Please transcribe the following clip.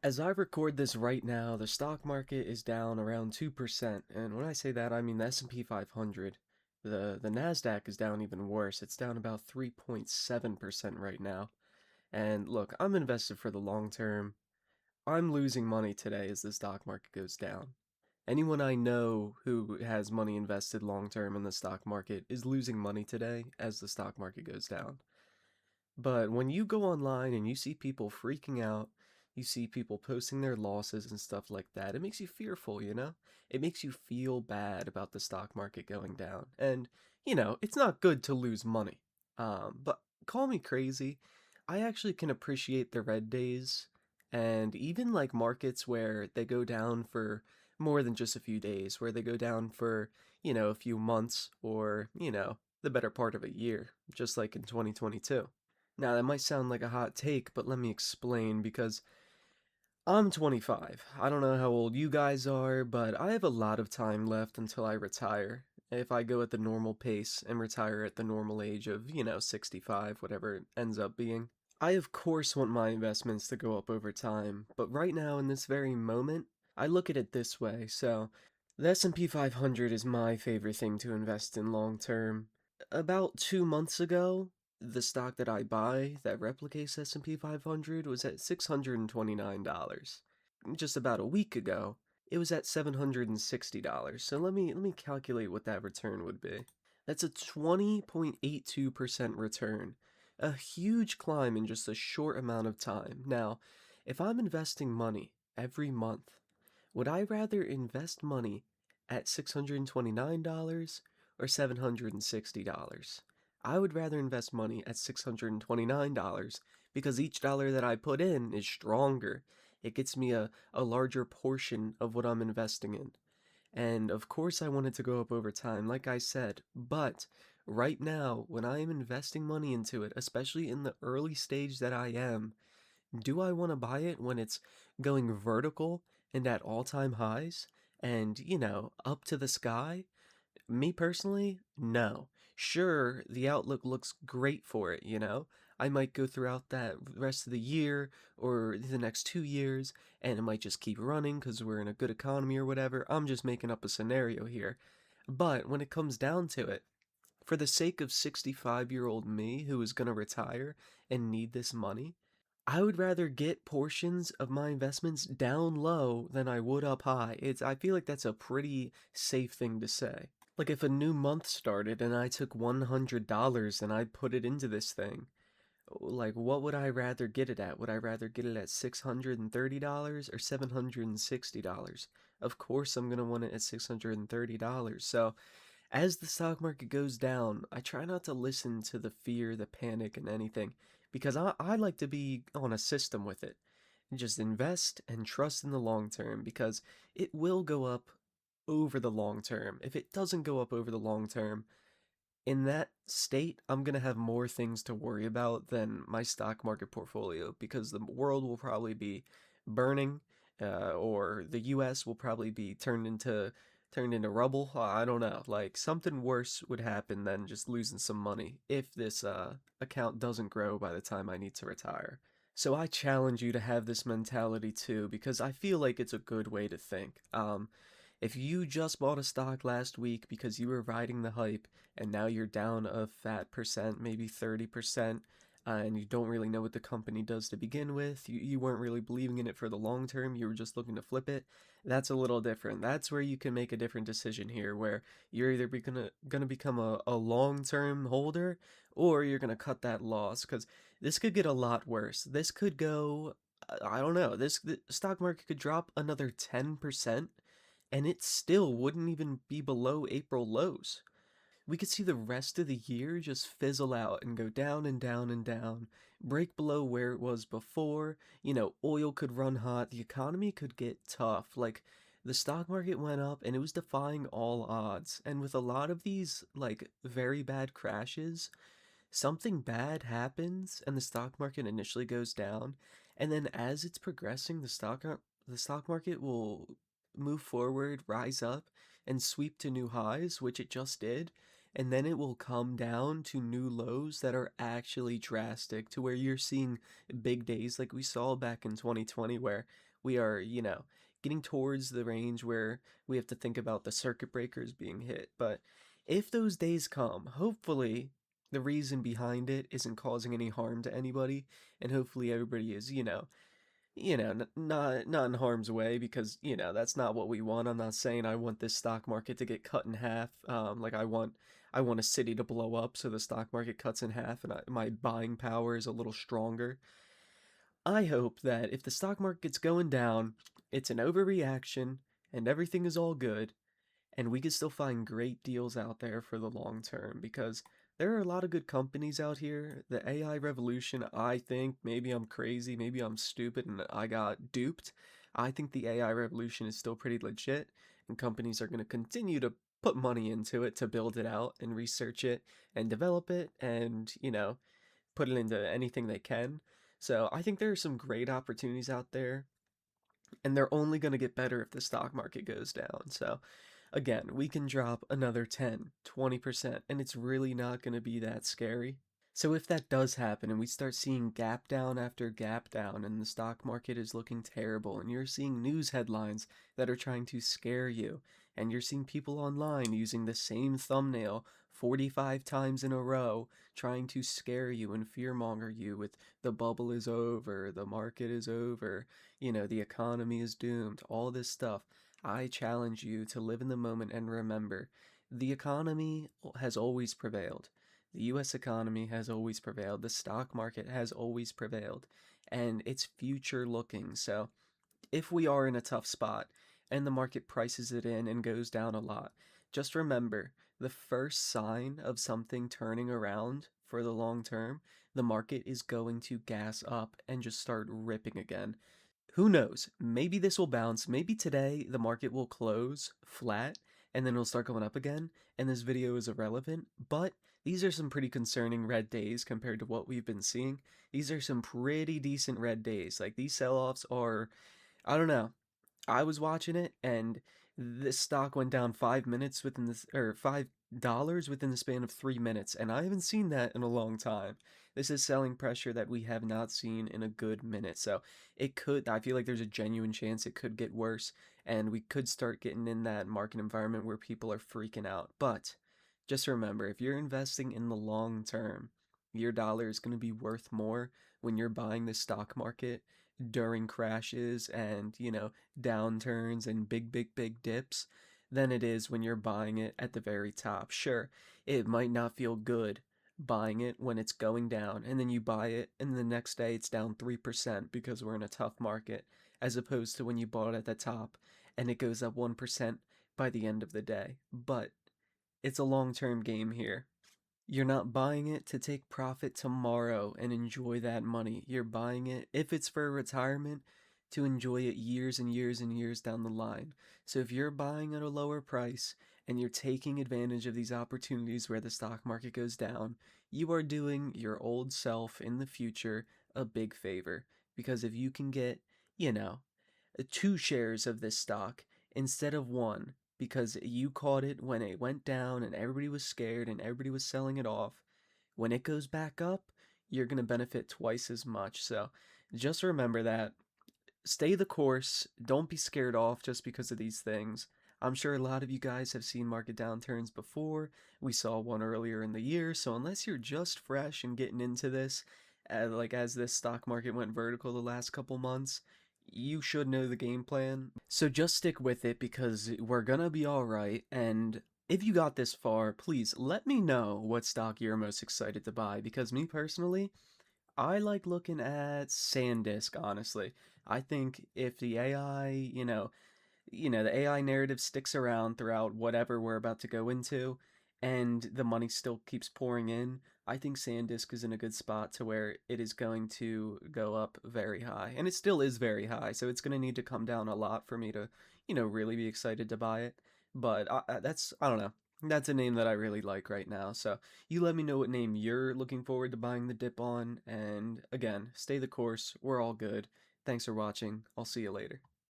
As I record this right now, the stock market is down around 2%, and when I say that, I mean the S&P 500. The Nasdaq is down even worse. It's down about 3.7% right now. And look, I'm invested for the long term. I'm losing money today as the stock market goes down. Anyone I know who has money invested long term in the stock market is losing money today as the stock market goes down. But when you go online and you see people freaking out, you see people posting their losses and stuff like that, it makes you fearful, you know? It makes you feel bad about the stock market going down. And, it's not good to lose money. But call me crazy. I actually can appreciate the red days and even like markets where they go down for more than just a few days, where they go down for, a few months or, the better part of a year, just like in 2022. Now, that might sound like a hot take, but let me explain because I'm 25. I don't know how old you guys are, but I have a lot of time left until I retire. If I go at the normal pace and retire at the normal age of, 65, whatever it ends up being. I, of course, want my investments to go up over time, but right now, in this very moment, I look at it this way. So, the S&P 500 is my favorite thing to invest in long term. About 2 months ago, the stock that I buy that replicates S&P 500 was at $629. Just about a week ago, it was at $760. So let me calculate what that return would be. That's a 20.82% return. A huge climb in just a short amount of time. Now, if I'm investing money every month, would I rather invest money at $629 or $760? I would rather invest money at $629 because each dollar that I put in is stronger. It gets me a larger portion of what I'm investing in. And of course, I want it to go up over time, like I said. But right now, when I am investing money into it, especially in the early stage that I am, do I want to buy it when it's going vertical and at all-time highs and, up to the sky? Me personally, no. Sure, the outlook looks great for it, you know? I might go throughout that rest of the year or the next 2 years, and it might just keep running because we're in a good economy or whatever. I'm just making up a scenario here. But when it comes down to it, for the sake of 65-year-old me who is going to retire and need this money, I would rather get portions of my investments down low than I would up high. I feel like that's a pretty safe thing to say. Like if a new month started and I took $100 and I put it into this thing, like what would I rather get it at? Would I rather get it at $630 or $760? Of course I'm going to want it at $630. So, as the stock market goes down, I try not to listen to the fear, the panic, and anything because I like to be on a system with it. Just invest and trust in the long term because it will go up over the long term. If it doesn't go up over the long term, in that state, I'm going to have more things to worry about than my stock market portfolio because the world will probably be burning, or the US will probably be turned into rubble. I don't know. Like something worse would happen than just losing some money if this account doesn't grow by the time I need to retire. So I challenge you to have this mentality too because I feel like it's a good way to think. If you just bought a stock last week because you were riding the hype and now you're down a fat percent, maybe 30%, and you don't really know what the company does to begin with, you weren't really believing in it for the long term, you were just looking to flip it, that's a little different. That's where you can make a different decision here, where you're either gonna become a long-term holder or you're gonna cut that loss, because this could get a lot worse. This could go, I don't know, the stock market could drop another 10% and it still wouldn't even be below April lows. We could see the rest of the year just fizzle out and go down and down and down, break below where it was before. Oil could run hot, the economy could get tough. Like, the stock market went up and it was defying all odds. And with a lot of these, like, very bad crashes, something bad happens and the stock market initially goes down. And then as it's progressing, the stock market will move forward, rise up, and sweep to new highs, which it just did, and then it will come down to new lows that are actually drastic to where you're seeing big days like we saw back in 2020 where we are, getting towards the range where we have to think about the circuit breakers being hit. But if those days come, hopefully the reason behind it isn't causing any harm to anybody, and hopefully everybody is, not in harm's way, because that's not what we want. I'm not saying I want this stock market to get cut in half. Like I want a city to blow up so the stock market cuts in half and my buying power is a little stronger. I hope that if the stock market's going down, it's an overreaction and everything is all good, and we can still find great deals out there for the long term, because there are a lot of good companies out here. The AI revolution, I think, maybe I'm crazy, maybe I'm stupid and I got duped. I think the AI revolution is still pretty legit, and companies are going to continue to put money into it to build it out and research it and develop it and, put it into anything they can. So I think there are some great opportunities out there, and they're only going to get better if the stock market goes down. So again, we can drop another 10, 20%, and it's really not going to be that scary. So if that does happen and we start seeing gap down after gap down and the stock market is looking terrible and you're seeing news headlines that are trying to scare you and you're seeing people online using the same thumbnail 45 times in a row trying to scare you and fearmonger you with the bubble is over, the market is over, the economy is doomed, all this stuff, I challenge you to live in the moment and remember the economy has always prevailed. The US economy has always prevailed. The stock market has always prevailed. And it's future looking. So if we are in a tough spot and the market prices it in and goes down a lot, just remember the first sign of something turning around for the long term, the market is going to gas up and just start ripping again. Who knows? Maybe this will bounce. Maybe today the market will close flat and then it'll start going up again, and this video is irrelevant. But these are some pretty concerning red days compared to what we've been seeing. These are some pretty decent red days. Like, these sell offs are, I don't know. I was watching it, and this stock went down 5 minutes within this, or $5 within the span of 3 minutes, and I haven't seen that in a long time. This is selling pressure that we have not seen in a good minute. So it could, I feel like there's a genuine chance it could get worse, and we could start getting in that market environment where people are freaking out. But just remember, if you're investing in the long term, your dollar is going to be worth more when you're buying the stock market during crashes and, downturns and big dips than it is when you're buying it at the very top. Sure, it might not feel good buying it when it's going down, and then you buy it, and the next day it's down 3% because we're in a tough market, as opposed to when you bought it at the top and it goes up 1% by the end of the day. But it's a long term game here. You're not buying it to take profit tomorrow and enjoy that money. You're buying it, if it's for retirement, to enjoy it years and years and years down the line. So if you're buying at a lower price and you're taking advantage of these opportunities where the stock market goes down, you are doing your old self in the future a big favor. Because if you can get, you know, 2 shares of this stock instead of one, because you caught it when it went down and everybody was scared and everybody was selling it off. When it goes back up, you're going to benefit twice as much. So just remember that. Stay the course. Don't be scared off just because of these things. I'm sure a lot of you guys have seen market downturns before. We saw one earlier in the year. So unless you're just fresh and getting into this, like as this stock market went vertical the last couple months, you should know the game plan. So just stick with it because we're gonna be alright. And if you got this far, please let me know what stock you're most excited to buy, because me personally, I like looking at SanDisk, honestly. I think if the AI, the AI narrative sticks around throughout whatever we're about to go into, and the money still keeps pouring in, I think SanDisk is in a good spot to where it is going to go up very high. And it still is very high, so it's going to need to come down a lot for me to, really be excited to buy it. But I don't know. That's a name that I really like right now. So you let me know what name you're looking forward to buying the dip on. And again, stay the course. We're all good. Thanks for watching. I'll see you later.